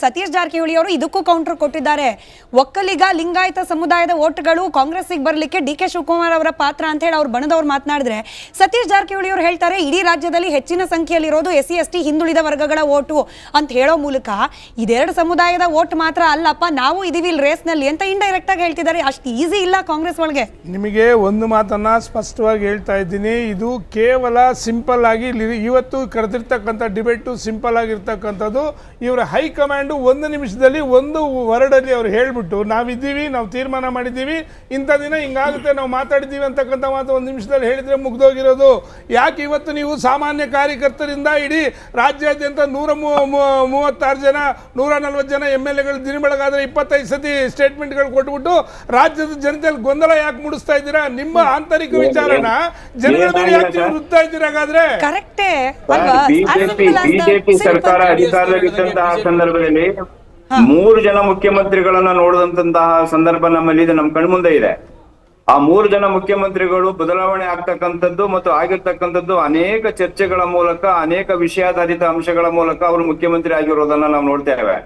ಸತೀಶ್ ಜಾರಕಿಹೊಳಿ ಅವರು ಇದಕ್ಕೂ ಕೌಂಟರ್ ಕೊಟ್ಟಿದ್ದಾರೆ. ಒಕ್ಕಲಿಗ ಲಿಂಗಾಯತ ಸಮುದಾಯದ ಓಟ್ಗಳು ಕಾಂಗ್ರೆಸ್ಸಿಗೆ ಬರಲಿಕ್ಕೆ ಡಿ ಕೆ ಶಿವಕುಮಾರ್ ಅವರ ಪಾತ್ರ ಅಂತ ಹೇಳಿ ಅವ್ರು ಬಣದವ್ರು ಮಾತನಾಡಿದ್ರೆ, ಸತೀಶ್ ಜಾರಕಿಹೊಳಿ ಅವರು ಹೇಳ್ತಾರೆ ಇಡೀ ರಾಜ್ಯದಲ್ಲಿ ಹೆಚ್ಚಿನ ಸಂಖ್ಯೆಯಲ್ಲಿರೋದು SC ST ಹಿಂದುಳಿದ ವರ್ಗಗಳ ಓಟು ಅಂತ ಹೇಳೋ ಮೂಲಕ ಇದೆರಡು ಸಮುದಾಯದ ಓಟ್ ಮಾತ್ರ ಅಲ್ಲಪ್ಪ, ನಾವು ಇದೀವಿ ಇಲ್ಲಿ ರೇಸ್ನಲ್ಲಿ ಅಂತ ಇಂಡೈರೆಕ್ಟ್ ಆಗಿ ಹೇಳ್ತಿದ್ದಾರೆ. ಅಷ್ಟು ಈಸಿ ಇಲ್ಲ ಕಾಂಗ್ರೆಸ್ ಒಳಗೆ. ನಿಮಗೆ ಒಂದು ಮಾತನ್ನ ಸ್ಪಷ್ಟವಾಗಿ ಹೇಳ್ತಾ ಇದ್ದೀನಿ, ಇದು ಕೇವಲ ಸಿಂಪಲ್ ಆಗಿ ಇವತ್ತು ಕರೆದಿರ್ತಕ್ಕಂಥ ಡಿಬೇಟು ಸಿಂಪಲ್ ಆಗಿರ್ತಕ್ಕಂಥದ್ದು. ಇವರ ಹೈಕಮಾಂಡು ಒಂದು ನಿಮಿಷದಲ್ಲಿ ಒಂದು ವರ್ಡಲ್ಲಿ ಅವ್ರು ಹೇಳ್ಬಿಟ್ಟು ನಾವಿದ್ದೀವಿ, ನಾವು ತೀರ್ಮಾನ ಮಾಡಿದ್ದೀವಿ, ಇಂಥ ದಿನ ಹಿಂಗಾಗುತ್ತೆ, ನಾವು ಮಾತಾಡಿದ್ದೀವಿ ಅಂತಕ್ಕಂಥ ಮಾತು ಒಂದು ನಿಮಿಷದಲ್ಲಿ ಹೇಳಿದರೆ ಮುಗ್ದೋಗಿರೋದು. ಯಾಕೆ ಇವತ್ತು ನೀವು ಸಾಮಾನ್ಯ ಕಾರ್ಯಕರ್ತರಿಂದ ಇಡೀ ರಾಜ್ಯಾದ್ಯಂತ 136 ಜನ 140 ಜನ MLAಗಳು ದಿನ ಬೆಳಗಾದ್ರೆ 25 ಸತಿ ಸ್ಟೇಟ್ಮೆಂಟ್ಗಳು ಕೊಟ್ಬಿಟ್ಟು ರಾಜ್ಯದ ಜನತೆಯಲ್ಲಿ ಗೊಂದಲ ಯಾಕೆ ಮೂಡಿಸ್ತಾ ಇದ್ದೀರಾ? ನಿಮ್ಮ ಆಂತರಿಕ ವಿಚಾರನ ಜನಗಳ ಮೇಲೆ ಯಾಕೆ ರುತ್ತಾ ಇದ್ದೀರಾ? ಹಾಗಾದ್ರೆ ಕರೆಕ್ಟೇ. ಬಿಜೆಪಿ ಸರ್ಕಾರ ಅಧಿಕಾರದಲ್ಲಿದ್ದಂತಹ ಸಂದರ್ಭದಲ್ಲಿ 3 ಜನ ಮುಖ್ಯಮಂತ್ರಿಗಳನ್ನ ನೋಡಿದಂತಹ ಸಂದರ್ಭ ನಮ್ಮಲ್ಲಿ ಇದೆ, ನಮ್ಮ ಕಣ್ಮುಂದೆ ಇದೆ. ಆ 3 ಜನ ಮುಖ್ಯಮಂತ್ರಿಗಳು ಬದಲಾವಣೆ ಆಗ್ತಕ್ಕಂಥದ್ದು ಮತ್ತು ಆಗಿರ್ತಕ್ಕಂಥದ್ದು ಅನೇಕ ಚರ್ಚೆಗಳ ಮೂಲಕ, ಅನೇಕ ವಿಷಯಾಧಾರಿತ ಅಂಶಗಳ ಮೂಲಕ ಅವರು ಮುಖ್ಯಮಂತ್ರಿ ಆಗಿರೋದನ್ನ ನಾವು ನೋಡ್ತೇವೆ.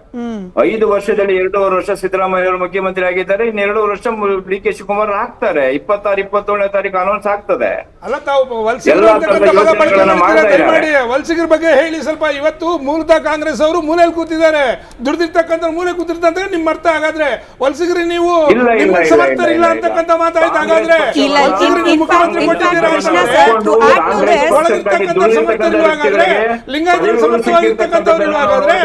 5 ವರ್ಷದಲ್ಲಿ 2.5 ವರ್ಷ ಸಿದ್ದರಾಮಯ್ಯ ಅವರು ಮುಖ್ಯಮಂತ್ರಿ ಆಗಿದ್ದಾರೆ, ಇನ್ನು 2 ವರ್ಷ ಡಿ ಕೆ ಶಿವಕುಮಾರ್ ಆಗ್ತಾರೆ. 26, 27ನೇ ತಾರೀಕು ಅನೌನ್ಸ್ ಆಗ್ತದೆ. ವಲಸಿಗರ ಬಗ್ಗೆ ಹೇಳಿ ಸ್ವಲ್ಪ. ಇವತ್ತು ಮೂಲತಃ ಕಾಂಗ್ರೆಸ್ ಅವರು ಮೂಲೆಯಲ್ಲಿ ಕೂತಿದ್ದಾರೆ, ದುಡ್ದಿರ್ತಕ್ಕಂಥ ಮೂಲೆ ಕೂತಿರ್ತಂತ ನಿಮ್ ಅರ್ಥ. ಹಾಗಾದ್ರೆ ವಲಸಿಗರು ನೀವು ಸಮರ್ಥರಿಲ್ಲ ಅಂತಕ್ಕಂಥ ಮಾತಾಯ್ತು. ಹಾಗಾದ್ರೆ ಮುಖ್ಯಮಂತ್ರಿ ಲಿಂಗಾಯತ ಸಮರ್ಥವಾಗಿರ್ತಕ್ಕಂಥವ್ರು ಹಾಗಾದ್ರೆ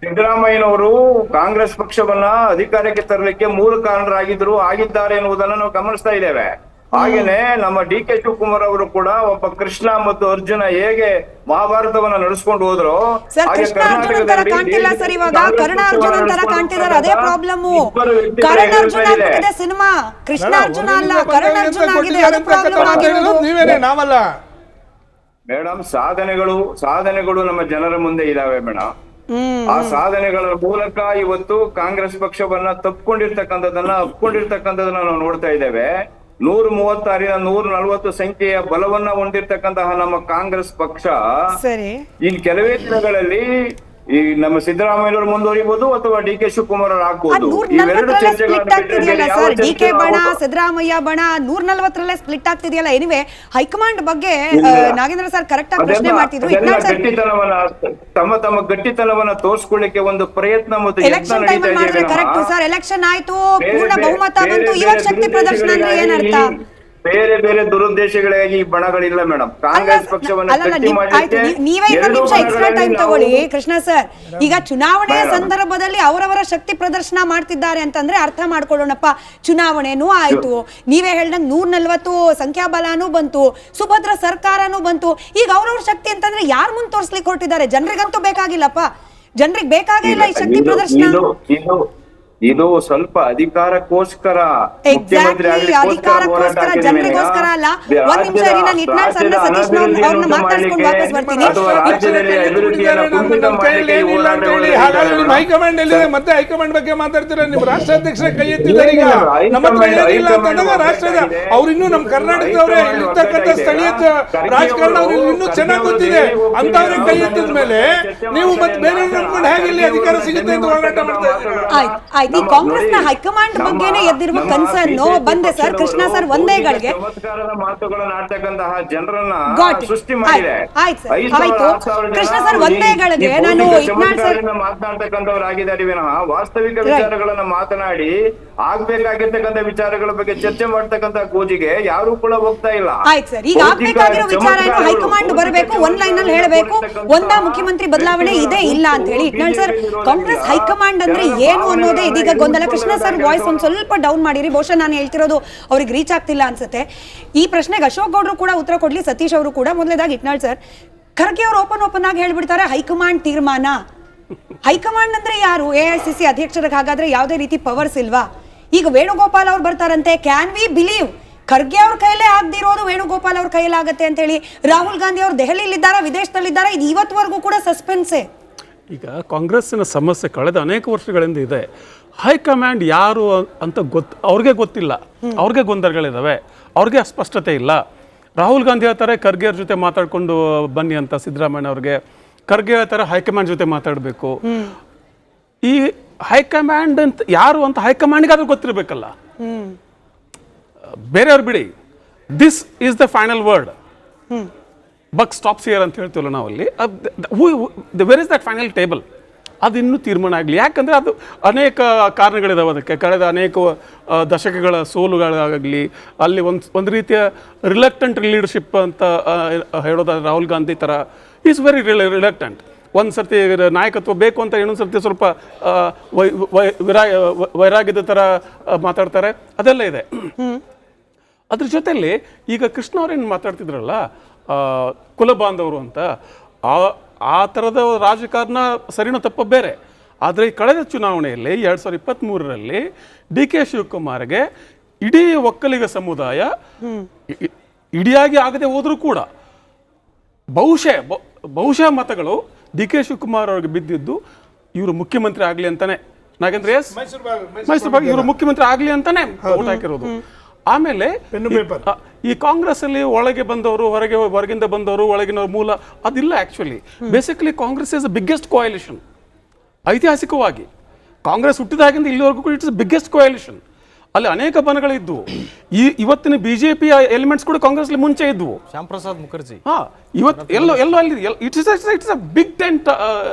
ಸಿದ್ದರಾಮಯ್ಯನವರು ಕಾಂಗ್ರೆಸ್ ಪಕ್ಷವನ್ನ ಅಧಿಕಾರಕ್ಕೆ ತರಲಿಕ್ಕೆ ಮೂಲ ಕಾರಣರಾಗಿದ್ರು, ಆಗಿದ್ದಾರೆ ಎನ್ನುವುದನ್ನು ನಾವು ಗಮನಿಸ್ತಾ ಇದ್ದೇವೆ. ಹಾಗೇನೆ ನಮ್ಮ ಡಿ ಕೆ ಶಿವಕುಮಾರ್ ಅವರು ಕೂಡ ಒಬ್ಬ ಕೃಷ್ಣ ಮತ್ತು ಅರ್ಜುನ ಹೇಗೆ ಮಹಾಭಾರತವನ್ನ ನಡೆಸ್ಕೊಂಡು ಹೋದ್ರು, ಹಾಗೆ ಮೇಡಮ್ ಸಾಧನೆಗಳು ನಮ್ಮ ಜನರ ಮುಂದೆ ಇದಾವೆ ಮೇಡಮ್. ಆ ಸಾಧನೆಗಳ ಮೂಲಕ ಇವತ್ತು ಕಾಂಗ್ರೆಸ್ ಪಕ್ಷವನ್ನ ಒಪ್ಕೊಂಡಿರ್ತಕ್ಕಂಥದ್ದನ್ನ ನಾವು ನೋಡ್ತಾ ಇದ್ದೇವೆ. 136 140 ಸಂಖ್ಯೆಯ ಬಲವನ್ನ ಹೊಂದಿರತಕ್ಕಂತಹ ನಮ್ಮ ಕಾಂಗ್ರೆಸ್ ಪಕ್ಷ ಇನ್ ಕೆಲವೇ ದಿನಗಳಲ್ಲಿ ಈ ನಮ್ಮ ಸಿದ್ದರಾಮಯ್ಯವರು ಮುಂದುವರಿಬಹುದು ಅಥವಾ ಡಿ ಕೆ ಶಿವಕುಮಾರ್ ಅವರು ಆಗ್ಬಹುದು. ಇವೆರಡು ಡಿಕೆ ಬಣ ಸಿದ್ದರಾಮಯ್ಯ ಬಣ 140ರಲ್ಲೇ ಸ್ಪ್ಲಿಟ್ ಆಗ್ತಿದೆಯಲ್ಲ. ಎನಿವೆ ಹೈಕಮಾಂಡ್ ಬಗ್ಗೆ ನಾಗೇಂದ್ರ ಸರ್ ಕರೆಕ್ಟ್ ಆಗಿ ಪ್ರಶ್ನೆ ಮಾಡ್ತಿದ್ರು. ತಮ್ಮ ಗಟ್ಟಿತನವನ್ನ ತೋರಿಸ್ಕೊಳ್ಳಿಕ್ಕೆ ಒಂದು ಪ್ರಯತ್ನ ಮತ್ತು ಎಲೆಕ್ಷನ್ ಟೈಮ್ ಮಾಡಿದ್ರೆ ಕರೆಕ್ಟ್ ಸರ್. ಎಲೆಕ್ಷನ್ ಆಯ್ತು, ಪೂರ್ಣ ಬಹುಮತ ಬಂತು, ಇವಾಗ ಶಕ್ತಿ ಪ್ರದರ್ಶನ ಅಂದ್ರೆ ಏನರ್ಥ? ಬೇರೆ ಬೇರೆ ದುರುದ್ದೇಶಗಳಾಗಿ ಈ ಬಣಗಳಿಲ್ಲ ಮೇಡಮ್. ಕಾಂಗ್ರೆಸ್ ಪಕ್ಷವನ್ನು ನೀವೇ 2 ನಿಮಿಷ ಎಕ್ಸ್ಟ್ರಾ ಟೈಮ್ ತಗೊಳ್ಳಿ ಕೃಷ್ಣ ಸರ್. ಈಗ ಚುನಾವಣೆಯ ಸಂದರ್ಭದಲ್ಲಿ ಅವರವರ ಶಕ್ತಿ ಪ್ರದರ್ಶನ ಮಾಡ್ತಿದ್ದಾರೆ ಅಂತಂದ್ರೆ ಅರ್ಥ ಮಾಡ್ಕೊಳ್ಳೋಣಪ್ಪ. ಚುನಾವಣೆನೂ ಆಯ್ತು, ನೀವೇ ಹೇಳ್ದಂಗೆ 140 ಸಂಖ್ಯಾಬಲನೂ ಬಂತು, ಸುಭದ್ರ ಸರ್ಕಾರನೂ ಬಂತು. ಈಗ ಅವ್ರವ್ರ ಶಕ್ತಿ ಅಂತಂದ್ರೆ ಯಾರ ಮುಂದೆ ತೋರಿಸ್ಲಿಕ್ಕೆ ಹೊರಟಿದ್ದಾರೆ? ಜನರಿಗಂತೂ ಬೇಕಾಗಿಲ್ಲಪ್ಪ, ಜನರಿಗೆ ಬೇಕಾಗಿಲ್ಲ ಈ ಶಕ್ತಿ ಪ್ರದರ್ಶನ. ಇದು ಸ್ವಲ್ಪ ಅಧಿಕಾರಕ್ಕೋಸ್ಕರ ಜನರಿಗೋಸ್ಕರ ಅಲ್ಲ. ಒಂದ್ ನಿಮಿಷ ಸತೀಶ್ ಅವ್ರನ್ನ ಮಾತಾಡ್ಸ್ಕೊಂಡು ವಾಪಸ್ ಬರ್ತೀನಿ. ಹೈಕಮಾಂಡ್ ಎಲ್ಲಿದೆ? ಮತ್ತೆ ಹೈಕಮಾಂಡ್ ಬಗ್ಗೆ ಮಾತಾಡ್ತೀರಾ? ನಿಮ್ ರಾಷ್ಟ್ರಾಧ್ಯಕ್ಷರ ಕೈ ಎತ್ತಿದ್ದಾರೆ. ಈಗ ನಮ್ಮ ಹತ್ರ ಏನಿಲ್ಲ ಅಂತಂದಾಗ ರಾಷ್ಟ್ರದ ಅವ್ರು ಇನ್ನೂ ನಮ್ಮ ಕರ್ನಾಟಕದವ್ರೆ ಇರ್ತಕ್ಕಂಥ ಸ್ಥಳೀಯ ರಾಜಕಾರಣ ಅವ್ರಿಗೆ ಇನ್ನೂ ಚೆನ್ನಾಗಿ ಗೊತ್ತಿದೆ. ಅಂತವ್ರೆ ಕೈ ಎತ್ತಿದ ಮೇಲೆ ನೀವು ಮತ್ತೆ ಬೇರೆ ನಮ್ಕೊಂಡು ಹೇಗೆ ಇಲ್ಲಿ ಅಧಿಕಾರ ಸಿಗುತ್ತೆ ಅಂತ ಹೋರಾಟ ಮಾಡ್ತಾ ಇದ್ದೀರಾ? ಈ ಕಾಂಗ್ರೆಸ್ನ ಹೈಕಮಾಂಡ್ ಬಗ್ಗೆನೇ ಎದ್ದಿರುವ ಕನ್ಸರ್ನ್ ಬಂದೆ ಸರ್. ಕೃಷ್ಣ ಸರ್ ಒಂದೇಗಳಿಗೆ ಮಾತುಗಳನ್ನು ಆಡ್ತಕ್ಕಂತಹ ಜನರನ್ನ ಸೃಷ್ಟಿ ಮಾಡಿದೆ. ಆಯ್ತು ಕೃಷ್ಣ ಸರ್ ಒಂದೇಗಳಿಗೆ ನಾನು ಮಾತನಾಡ್ತಕ್ಕಂಥವರಾಗಿದ್ದಾರೆ ವಿನಃ ವಾಸ್ತವಿಕ ವಿಚಾರಗಳನ್ನ ಮಾತನಾಡಿ ಆಗ್ಬೇಕಾಗಿರ್ತಕ್ಕಂಥ ವಿಚಾರಗಳ ಬಗ್ಗೆ ಚರ್ಚೆ ಮಾಡ್ತಕ್ಕಂಥ ಕೂಜಿಗೆ ಯಾರು ಕೂಡ ಹೋಗ್ತಾ ಇಲ್ಲ. ಆಯ್ತು ಸರ್, ಈಗ ಆಗ್ಬೇಕಾಗಿರೋ ವಿಚಾರ ಏನು? ಹೈಕಮಾಂಡ್ ಬರಬೇಕು, ಒಂದ್ ಲೈನ್ ಅಲ್ಲಿ ಹೇಳಬೇಕು, ಒಂದಾ ಮುಖ್ಯಮಂತ್ರಿ ಬದಲಾವಣೆ ಇದೆ ಇಲ್ಲ ಅಂತ ಹೇಳಿ. ಇಟ್ನಾಳ್ ಸರ್, ಕಾಂಗ್ರೆಸ್ ಹೈಕಮಾಂಡ್ ಅಂದ್ರೆ ಏನು ಅನ್ನೋದೇ ಇದೀಗ ಗೊಂದಲ. ಕೃಷ್ಣ ಸರ್ ವಾಯ್ಸ್ ಒಂದ್ ಸ್ವಲ್ಪ ಡೌನ್ ಮಾಡಿರಿ, ಬಹುಶಃ ನಾನು ಹೇಳ್ತಿರೋದು ಅವ್ರಿಗೆ ರೀಚ್ ಆಗ್ತಿಲ್ಲ ಅನ್ಸುತ್ತೆ. ಈ ಪ್ರಶ್ನೆಗೆ ಅಶೋಕ್ ಗೌಡ್ರು ಕೂಡ ಉತ್ತರ ಕೊಡ್ಲಿ, ಸತೀಶ್ ಅವರು ಕೂಡ. ಮೊದಲೇದಾಗಿ ಇಟ್ನಾಳ್ ಸರ್, ಖರ್ಗೆ ಅವರು ಓಪನ್ ಆಗಿ ಹೇಳ್ಬಿಡ್ತಾರೆ ಹೈಕಮಾಂಡ್ ತೀರ್ಮಾನ. ಹೈಕಮಾಂಡ್ ಅಂದ್ರೆ ಯಾರು? AICC ಅಧ್ಯಕ್ಷರಿಗೆ ಹಾಗಾದ್ರೆ ಯಾವುದೇ ರೀತಿ ಪವರ್ಸ್ ಇಲ್ವಾ? ಈಗ ವೇಣುಗೋಪಾಲ್ ಅವ್ರು ಬರ್ತಾರಂತೆ. ಕ್ಯಾನ್ ವಿ ಬಿಲೀವ್ ಖರ್ಗೆ ಅವ್ರ ಕೈಲೇ ಆಗದಿರೋದು ವೇಣುಗೋಪಾಲ್ ಅವ್ರ ಕೈಲಾಗತ್ತೆ ಅಂತ ಹೇಳಿ? ರಾಹುಲ್ ಗಾಂಧಿ ಅವ್ರು ದೆಹಲಿಯಲ್ಲಿದ್ದಾರಾ, ವಿದೇಶದಲ್ಲಿದ್ದಾರಾ? ಇದು ಇವತ್ತವರೆಗೂ ಕೂಡ ಸಸ್ಪೆನ್ಸೇ. ಈಗ ಕಾಂಗ್ರೆಸ್ಸಿನ ಸಮಸ್ಯೆ ಕಳೆದ ಅನೇಕ ವರ್ಷಗಳಿಂದ ಇದೆ. ಹೈಕಮಾಂಡ್ ಯಾರು ಅಂತ ಅವ್ರಿಗೆ ಗೊತ್ತಿಲ್ಲ, ಅವ್ರಿಗೆ ಗೊಂದಲಗಳಿದ್ದಾವೆ, ಅವ್ರಿಗೆ ಅಸ್ಪಷ್ಟತೆ ಇಲ್ಲ. ರಾಹುಲ್ ಗಾಂಧಿ ಹೇಳ್ತಾರೆ ಖರ್ಗೆ ಅವ್ರ ಜೊತೆ ಮಾತಾಡ್ಕೊಂಡು ಬನ್ನಿ ಅಂತ ಸಿದ್ದರಾಮಯ್ಯ ಅವ್ರಿಗೆ, ಖರ್ಗೆ ಹೇಳ್ತಾರೆ ಹೈಕಮಾಂಡ್ ಜೊತೆ ಮಾತಾಡಬೇಕು. ಈ ಹೈಕಮಾಂಡ್ ಅಂತ ಯಾರು ಅಂತ ಹೈಕಮಾಂಡ್ಗಾದ್ರೂ ಗೊತ್ತಿರಬೇಕಲ್ಲ. ಬೇರೆಯವ್ರು ಬಿಡಿ, this is the final word, buck stops here ಅಂತ ಹೇಳ್ತೀವಲ್ಲ ನಾವಲ್ಲಿ. Where is that final table, ಅದು ಇನ್ನೂ ತೀರ್ಮಾನ ಆಗಲಿ. ಯಾಕಂದರೆ ಅದು ಅನೇಕ ಕಾರಣಗಳಿದಾವೆ ಅದಕ್ಕೆ. ಕಳೆದ ಅನೇಕ ದಶಕಗಳ ಸೋಲುಗಳಾಗಲಿ, ಅಲ್ಲಿ ಒಂದು ರೀತಿಯ ರಿಲಕ್ಟೆಂಟ್ ಲೀಡರ್ಶಿಪ್ ಅಂತ ಹೇಳೋದಾದ್ರೆ ರಾಹುಲ್ ಗಾಂಧಿ ಥರ ಈಸ್ ವೆರಿ ರಿಲಕ್ಟೆಂಟ್. ಒಂದು ಸರ್ತಿ ನಾಯಕತ್ವ ಬೇಕು ಅಂತ, ಇನ್ನೊಂದು ಸರ್ತಿ ಸ್ವಲ್ಪ ವೈರಾಗ್ಯದ ಥರ ಮಾತಾಡ್ತಾರೆ, ಅದೆಲ್ಲ ಇದೆ. ಅದ್ರ ಜೊತೆಯಲ್ಲಿ ಈಗ ಕೃಷ್ಣ ಅವ್ರೇನು ಮಾತಾಡ್ತಿದ್ರಲ್ಲ ಕುಲಬಾಂಧವರು ಅಂತ, ಆ ಥರದ ರಾಜಕಾರಣ ಸರಿನೋ ತಪ್ಪ ಬೇರೆ. ಆದರೆ ಈ ಕಳೆದ ಚುನಾವಣೆಯಲ್ಲಿ 2023ರಲ್ಲಿ ಡಿ ಕೆ ಶಿವಕುಮಾರ್ಗೆ ಇಡೀ ಒಕ್ಕಲಿಗ ಸಮುದಾಯ ಇಡಿಯಾಗಿ ಆಗದೆ ಹೋದರೂ ಕೂಡ ಬಹುಶಃ ಮತಗಳು ಡಿ ಕೆ ಶಿವಕುಮಾರ್ ಅವ್ರಿಗೆ ಬಿದ್ದಿದ್ದು ಇವರು ಮುಖ್ಯಮಂತ್ರಿ ಆಗಲಿ ಅಂತಾನೆ. ನಾಗೇಂದ್ರ ಎಸ್ ಮೈಸೂರು ಭಾಗ ಇವರು ಮುಖ್ಯಮಂತ್ರಿ ಆಗಲಿ ಅಂತಾನೆ ಓಟ್ ಹಾಕಿರೋದು. ಆಮೇಲೆ ಈ ಕಾಂಗ್ರೆಸ್ ಅಲ್ಲಿ ಒಳಗೆ ಬಂದವರು, ಹೊರಗಿಂದ ಬಂದವರು, ಒಳಗಿನವ್ರ ಮೂಲ ಅದಿಲ್ಲ. Actually basically Congress is the biggest coalition. ಐತಿಹಾಸಿಕವಾಗಿ ಕಾಂಗ್ರೆಸ್ ಹುಟ್ಟಿದಾಗಿಂದ ಇಲ್ಲಿವರೆಗೂ ಕೂಡ ಇಟ್ಸ್ ಬಿಗ್ಗೆಸ್ಟ್ ಕೋಯಲಿಷನ್. ಅಲ್ಲಿ ಅನೇಕ ಬಣಗಳಿದ್ವು. ಇವತ್ತಿನ ಬಿಜೆಪಿ ಎಲಿಮೆಂಟ್ಸ್ ಕೂಡ ಕಾಂಗ್ರೆಸ್ ಮುಂಚೆ ಇದ್ವು. ಶ್ಯಾಮ್ ಪ್ರಸಾದ್ ಮುಖರ್ಜಿ ಇವತ್ತು ಎಲ್ಲೋ ಅಲ್ಲಿ it's a big tent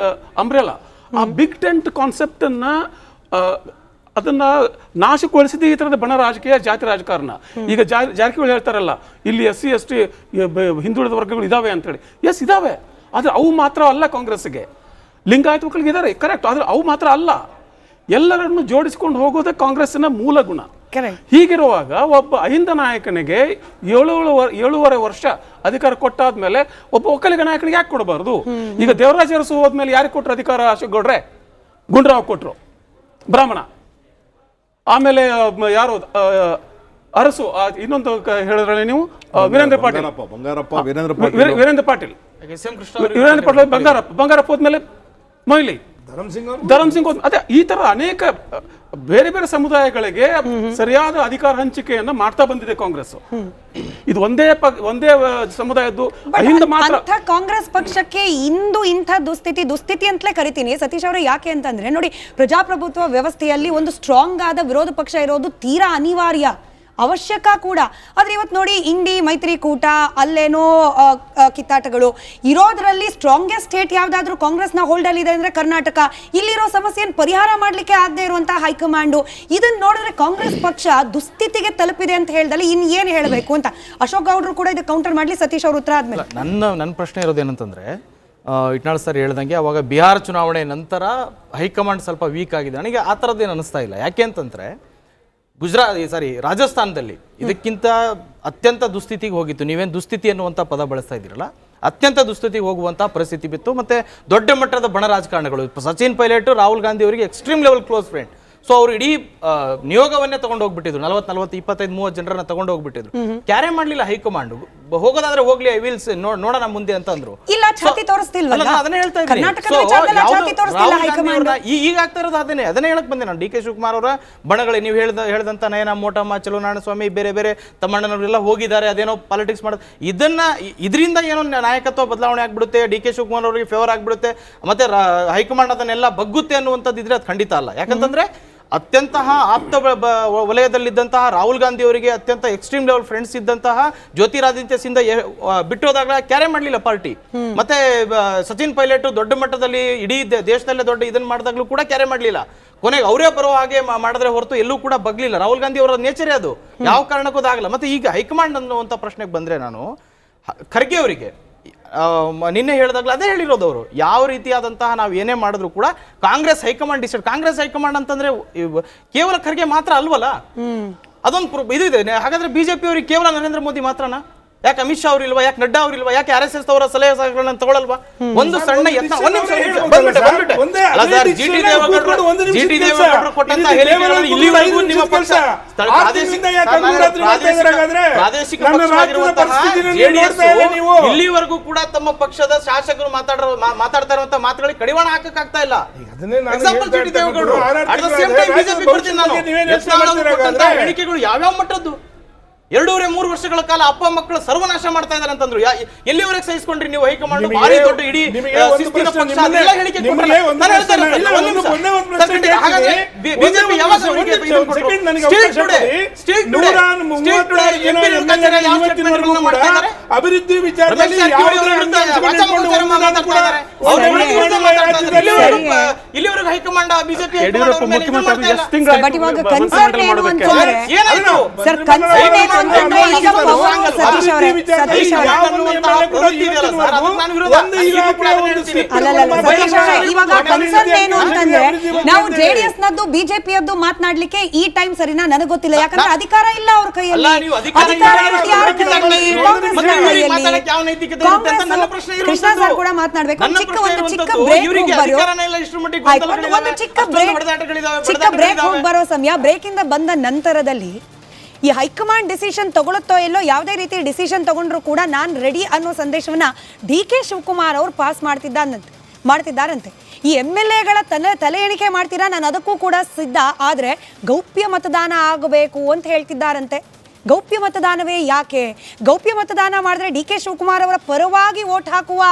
umbrella. ಆ ಬಿಗ್ ಟೆಂಟ್ ಕಾನ್ಸೆಪ್ಟ್ ಅನ್ನ ಅದನ್ನ ನಾಶಗೊಳಿಸಿದ ಈ ತರದ ಬಣ ರಾಜಕೀಯ, ಜಾತಿ ರಾಜಕಾರಣ. ಈಗ ಜಾರಕಿಹೊಳಿ ಹೇಳ್ತಾರಲ್ಲ, ಇಲ್ಲಿ SC ST ಹಿಂದುಳಿದ ವರ್ಗಗಳು ಇದಾವೆ ಅಂತೇಳಿ. ಎಸ್ ಇದಾವೆ, ಆದ್ರೆ ಅವು ಮಾತ್ರ ಅಲ್ಲ ಕಾಂಗ್ರೆಸ್ಗೆ. ಲಿಂಗಾಯತ ಮಕ್ಕಳಿಗೆ ಇದಾರೆ, ಕರೆಕ್ಟ್, ಆದ್ರೆ ಅವು ಮಾತ್ರ ಅಲ್ಲ. ಎಲ್ಲರನ್ನು ಜೋಡಿಸಿಕೊಂಡು ಹೋಗೋದೇ ಕಾಂಗ್ರೆಸ್ಸಿನ ಮೂಲ ಗುಣ. ಹೀಗಿರುವಾಗ ಒಬ್ಬ ಅಹಿಂದ ನಾಯಕನಿಗೆ 7.5 ವರ್ಷ ಅಧಿಕಾರ ಕೊಟ್ಟಾದ್ಮೇಲೆ ಒಬ್ಬ ಒಕ್ಕಲಿಗ ನಾಯಕನಿಗೆ ಯಾಕೆ ಕೊಡಬಾರದು? ಈಗ ದೇವರಾಜ ಅರಸು ಹೋದ್ಮೇಲೆ ಯಾರಿಗೆ ಕೊಟ್ಟರು ಅಧಿಕಾರ? ಅಶೋಕ್ ಗೌಡ್ರೆ, ಗುಂಡ್ರಾವ್ ಕೊಟ್ರು, ಬ್ರಾಹ್ಮಣ. ಆಮೇಲೆ ಯಾರು ಅರಸು, ಇನ್ನೊಂದು ಹೇಳಿದ್ರೆ ನೀವು ವೀರೇಂದ್ರ ಪಾಟೀಲ್, ಬಂಗಾರಪ್ಪ ಹೋದ್ಮೇಲೆ ಮೊಯ್ಲಿ, ಧರಮ್ ಸಿಂಗ್ ಅದೇ ಈ ತರ ಅನೇಕ ಬೇರೆ ಬೇರೆ ಸಮುದಾಯಗಳಿಗೆ ಸರಿಯಾದ ಅಧಿಕಾರ ಹಂಚಿಕೆಯನ್ನ ಮಾಡ್ತಾ ಬಂದಿದೆ ಕಾಂಗ್ರೆಸ್. ಇದು ಒಂದೇ ಸಮುದಾಯದ್ದು ಮಾತ್ರ. ಕಾಂಗ್ರೆಸ್ ಪಕ್ಷಕ್ಕೆ ಇಂದು ಇಂಥ ದುಸ್ಥಿತಿ ಅಂತಲೇ ಕರಿತೀನಿ ಸತೀಶ್ ಅವರೇ. ಯಾಕೆ ಅಂತಂದ್ರೆ ನೋಡಿ, ಪ್ರಜಾಪ್ರಭುತ್ವ ವ್ಯವಸ್ಥೆಯಲ್ಲಿ ಒಂದು ಸ್ಟ್ರಾಂಗ್ ಆದ ವಿರೋಧ ಪಕ್ಷ ಇರೋದು ತೀರಾ ಅನಿವಾರ್ಯ, ಅವಶ್ಯಕ ಕೂಡ. ಆದ್ರೆ ಇವತ್ತು ನೋಡಿ, ಇಂಡಿ ಮೈತ್ರಿಕೂಟ, ಅಲ್ಲೇನೋ ಕಿತ್ತಾಟಗಳು ಇರೋದ್ರಲ್ಲಿ ಸ್ಟ್ರಾಂಗೆಸ್ಟ್ ಸ್ಟೇಟ್ ಯಾವ್ದಾದ್ರು ಕಾಂಗ್ರೆಸ್ನ ಹೋಲ್ಡ್ ಅಲ್ಲಿ ಇದೆ ಅಂದ್ರೆ ಕರ್ನಾಟಕ. ಇಲ್ಲಿರೋ ಸಮಸ್ಯೆಯನ್ನು ಪರಿಹಾರ ಮಾಡ್ಲಿಕ್ಕೆ ಆಗದೆ ಇರುವಂತಹ ಹೈಕಮಾಂಡು, ಇದನ್ನ ನೋಡಿದ್ರೆ ಕಾಂಗ್ರೆಸ್ ಪಕ್ಷ ದುಸ್ಥಿತಿಗೆ ತಲುಪಿದೆ ಅಂತ ಹೇಳ್ದಲ್ಲಿ ಇನ್ ಏನ್ ಹೇಳಬೇಕು ಅಂತ ಅಶೋಕ್ ಗೌಡ್ರು ಕೂಡ ಇದು ಕೌಂಟರ್ ಮಾಡ್ಲಿ. ಸತೀಶ್ ಅವರು ಉತ್ತರ ಆದ್ಮೇಲೆ ನನ್ನ ಪ್ರಶ್ನೆ ಇರೋದೇನಂತಂದ್ರೆ, ಇಟ್ನಾಳ್ ಸರ್ ಹೇಳ್ದಂಗೆ ಅವಾಗ ಬಿಹಾರ ಚುನಾವಣೆ ನಂತರ ಹೈಕಮಾಂಡ್ ಸ್ವಲ್ಪ ವೀಕ್ ಆಗಿದೆ. ನನಗೆ ಆ ಥರದ್ದೇನು ಅನಿಸ್ತಾ ಇಲ್ಲ. ಯಾಕೆ ಅಂತಂದ್ರೆ ರಾಜಸ್ಥಾನದಲ್ಲಿ ಇದಕ್ಕಿಂತ ಅತ್ಯಂತ ದುಸ್ಥಿತಿಗೆ ಹೋಗಿತ್ತು. ನೀವೇನು ದುಸ್ಥಿತಿ ಅನ್ನುವಂಥ ಪದ ಬಳಸ್ತಾ ಇದ್ದೀರಲ್ಲ, ಅತ್ಯಂತ ದುಸ್ಥಿತಿಗೆ ಹೋಗುವಂಥ ಪರಿಸ್ಥಿತಿ ಬಿತ್ತು. ಮತ್ತೆ ದೊಡ್ಡ ಮಟ್ಟದ ಬಣ ರಾಜಕಾರಣಗಳು, ಸಚಿನ್ ಪೈಲಟ್ ರಾಹುಲ್ ಗಾಂಧಿ ಅವರಿಗೆ extreme level close friend. So ಅವ್ರು ಇಡೀ ನಿಯೋಗವನ್ನೇ ತಗೊಂಡು ಹೋಗ್ಬಿಟ್ಟಿದ್ರು, 40, 25, 30 ಜನರನ್ನ ತಗೊಂಡು ಹೋಗ್ಬಿಟ್ಟಿದ್ರು. ಕ್ಯಾರೆ ಮಾಡ್ಲಿಲ್ಲ ಹೈಕಮಾಂಡ್. ಹೋಗೋದಾದ್ರೆ ಹೋಗ್ಲಿ, ಐ ವಿಲ್ ನೋಡೋಣ ಮುಂದೆ ಅಂತ ಅಂದ್ರು. ಅದನ್ನೇ ಹೇಳ್ತಾ ಇದ್ದೀನಿ. ಈಗ ಆಗ್ತಾ ಇರೋದು ಅದನ್ನೇ ಹೇಳಕ್ ಬಂದೆ ನಾನು. ಡಿ ಕೆ ಶಿವಕುಮಾರ್ ಅವರ ಬಣಗಳೇ ನೀವು ಹೇಳ್ದಂತ ನಯನ ಮೋಟಮ್ಮ, ಚಲುನಾರಾಯಣಸ್ವಾಮಿ, ಬೇರೆ ಬೇರೆ ತಮ್ಮಣ್ಣನವರೆಲ್ಲ ಹೋಗಿದ್ದಾರೆ, ಅದೇನೋ ಪಾಲಿಟಿಕ್ಸ್ ಮಾಡೋದು. ಇದರಿಂದ ಏನೋ ನಾಯಕತ್ವ ಬದಲಾವಣೆ ಆಗ್ಬಿಡುತ್ತೆ, ಡಿ ಕೆ ಶಿವಕುಮಾರ್ ಅವರಿಗೆ ಫೇವರ್ ಆಗ್ಬಿಡುತ್ತೆ, ಮತ್ತೆ ಹೈಕಮಾಂಡ್ ಅದನ್ನೆಲ್ಲ ಬಗ್ಗುತ್ತೆ ಅನ್ನುವಂಥದ್ದು ಇದ್ರೆ ಅದು ಖಂಡಿತ ಅಲ್ಲ. ಯಾಕಂತಂದ್ರೆ ಅತ್ಯಂತ ಆಪ್ತ ವಲಯದಲ್ಲಿದ್ದಂತಹ ರಾಹುಲ್ ಗಾಂಧಿ ಅವರಿಗೆ ಅತ್ಯಂತ ಎಕ್ಸ್ಟ್ರೀಮ್ ಲೆವೆಲ್ ಫ್ರೆಂಡ್ಸ್ ಇದ್ದಂತಹ ಜ್ಯೋತಿರಾದಿತ್ಯ ಸಿಂಧಿಯಾ ಬಿಟ್ಟೋದಾಗ ಕ್ಯಾರೆ ಮಾಡಲಿಲ್ಲ ಪಾರ್ಟಿ. ಮತ್ತೆ ಸಚಿನ್ ಪೈಲಟ್ ದೊಡ್ಡ ಮಟ್ಟದಲ್ಲಿ ಇಡೀ ದೇಶದಲ್ಲೇ ದೊಡ್ಡ ಇದನ್ನ ಮಾಡಿದಾಗ್ಲೂ ಕೂಡ ಕ್ಯಾರೆ ಮಾಡಲಿಲ್ಲ. ಕೊನೆಗೆ ಅವರೇ ಬರೋ ಹಾಗೆ ಮಾಡಿದ್ರೆ ಹೊರತು ಎಲ್ಲೂ ಕೂಡ ಬಗ್ಲಿಲ್ಲ. ರಾಹುಲ್ ಗಾಂಧಿ ಅವರ ನೇಚರೇ ಅದು, ಯಾವ ಕಾರಣಕ್ಕೂ ಆಗಲ್ಲ. ಮತ್ತೆ ಈಗ ಹೈಕಮಾಂಡ್ ಅನ್ನುವಂಥ ಪ್ರಶ್ನೆಗೆ ಬಂದ್ರೆ, ನಾನು ಖರ್ಗೆ ಅವರಿಗೆ ನಿನ್ನೆ ಹೇಳಿದಾಗಲೂ ಅದೇ ಹೇಳಿರೋದವರು, ಯಾವ ರೀತಿಯಾದಂತಹ ನಾವು ಏನೇ ಮಾಡಿದ್ರು ಕೂಡ Congress high command decide. Congress high command ಅಂತಂದ್ರೆ ಕೇವಲ ಖರ್ಗೆ ಮಾತ್ರ ಅಲ್ವಲ್ಲ, ಅದೊಂದು ಇದು ಇದೆ. ಹಾಗಾದ್ರೆ ಬಿಜೆಪಿ ಅವರಿಗೆ ಕೇವಲ ನರೇಂದ್ರ ಮೋದಿ ಮಾತ್ರನಾ? ಯಾಕೆ ಅಮಿತ್ ಶಾ ಅವ್ರಿಲ್ವಾ? ಯಾಕೆ ನಡ್ಡಾ ಅವ್ರಿಲ್ವಾ? ಯಾಕೆ RSS ಅವರ ಸಲಹೆ ಸಲಹೆಗಳನ್ನ ತಗೊಳ್ಳಲ್ವಾ? ಒಂದು ಸಣ್ಣ ಯತ್ನ, ಇಲ್ಲಿವರೆಗೂ ನಿಮ್ಮ ಪಕ್ಷ ಇಲ್ಲಿವರೆಗೂ ಕೂಡ ತಮ್ಮ ಪಕ್ಷದ ಶಾಸಕರು ಮಾತಾಡ್ತಾ ಇರುವಂತ ಮಾತುಗಳಿಗೆ ಕಡಿವಾಣ ಹಾಕಕ್ಕಾಗ್ತಾ ಇಲ್ಲ. ಹೇಳಿಕೆಗಳು ಯಾವ್ಯಾವ ಮಟ್ಟದ್ದು? 2.5-3 ವರ್ಷಗಳ ಕಾಲ ಅಪ್ಪ ಮಕ್ಕಳು ಸರ್ವನಾಶ ಮಾಡ್ತಾ ಇದ್ದಾರೆ ಅಂತಂದ್ರು. ಎಲ್ಲಿವರೆಗೆ ಸಹಿಸ್ಕೊಂಡ್ರಿ ನೀವು? ಹೈಕಮಾಂಡ್ ಭಾರಿ ದೊಡ್ಡ ಇಡೀ ಶಿಸ್ತಿನ ಪಕ್ಷ ಹೇಳಿಕೆ ಬಿಜೆಪಿ ಯಾವಾಗ ಅವರಿಗೆ ಇದನ್ನ ಕೊಟ್ರು? Still today, 136 ಜನ MLA ಗಳು ಇವತ್ತಿನವರೆಗೂ ಕೂಡ ಅಭಿವೃದ್ಧಿ ವಿಚಾರದಲ್ಲಿ ಇಲ್ಲಿವರೆಗೂ ಹೈಕಮಾಂಡ್ ಬಿಜೆಪಿ ಯಡಿಯೂರಪ್ಪ ಮುಖ್ಯಮಂತ್ರಿ ಎಷ್ಟು ತಿಂಗಳು ಬಟ್ ಇವಾಗ ಕನ್ಸರ್ನ್ ಏನು ಅಂತಂದ್ರೆ ಏನಾಯ್ತು ಸರ್ ಕನ್ಸರ್ನ್ ಏನು ಅಂತಂದ್ರೆ ಈಗ ಸತೀಶ್ ಅವರೇ ಅಲ್ಲಲ್ಲ ಸತೀಶ್ ಅವರೇ ಇವಾಗ ಕನ್ಸರ್ನ್ ಏನು ಅಂತಂದ್ರೆ ನಾವು ಜೆಡಿಎಸ್ ನದ್ದು ಬಿಜೆಪಿಯದ್ದು ಮಾತನಾಡ್ಲಿಕ್ಕೆ ಈ ಟೈಮ್ ಸರಿನಾ ನನಗೆ ಗೊತ್ತಿಲ್ಲ ಯಾಕಂದ್ರೆ ಅಧಿಕಾರ ಇಲ್ಲ ಅವ್ರ ಕೈಯಲ್ಲಿ ಅಧಿಕಾರ ಇರೋದು ಯಾರ ಕೈಯಲ್ಲಿ ಕಾಂಗ್ರೆಸ್ ಕೃಷ್ಣ ಸರ್ ಕೂಡ ಮಾತನಾಡ್ಬೇಕು ಒಂದು ಚಿಕ್ಕ ಬ್ರೇಕ್ ಹೋಗಿ ಬರೋ ಸಮಯ ಬ್ರೇಕ್ ಇಂದ ಬಂದ ನಂತರದಲ್ಲಿ ಈ ಹೈಕಮಾಂಡ್ ಡಿಸಿಷನ್ ತಗೊಳುತ್ತೋ ಎಲ್ಲೋ ಯಾವುದೇ ರೀತಿ ಡಿಸಿಷನ್ ತಗೊಂಡ್ರು ಕೂಡ ನಾನ್ ರೆಡಿ ಅನ್ನೋ ಸಂದೇಶವನ್ನ ಡಿ.ಕೆ. ಶಿವಕುಮಾರ್ ಅವರು ಪಾಸ್ ಮಾಡ್ತಿದ್ದಾರಂತೆ ಈ MLA-ಗಳ ತಲೆ ಎಣಿಕೆ ಮಾಡ್ತೀರಾ ನಾನು ಅದಕ್ಕೂ ಕೂಡ ಸಿದ್ಧ ಆದ್ರೆ ಗೌಪ್ಯ ಮತದಾನ ಆಗಬೇಕು ಅಂತ ಹೇಳ್ತಿದ್ದಾರಂತೆ ಗೌಪ್ಯ ಮತದಾನವೇ ಯಾಕೆ ಗೌಪ್ಯ ಮತದಾನ ಮಾಡಿದ್ರೆ ಡಿ.ಕೆ. ಶಿವಕುಮಾರ್ ಅವರ ಪರವಾಗಿ ವೋಟ್ ಹಾಕುವ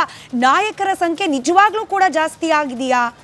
ನಾಯಕರ ಸಂಖ್ಯೆ ನಿಜವಾಗ್ಲೂ ಕೂಡ ಜಾಸ್ತಿ ಆಗಿದೆಯಾ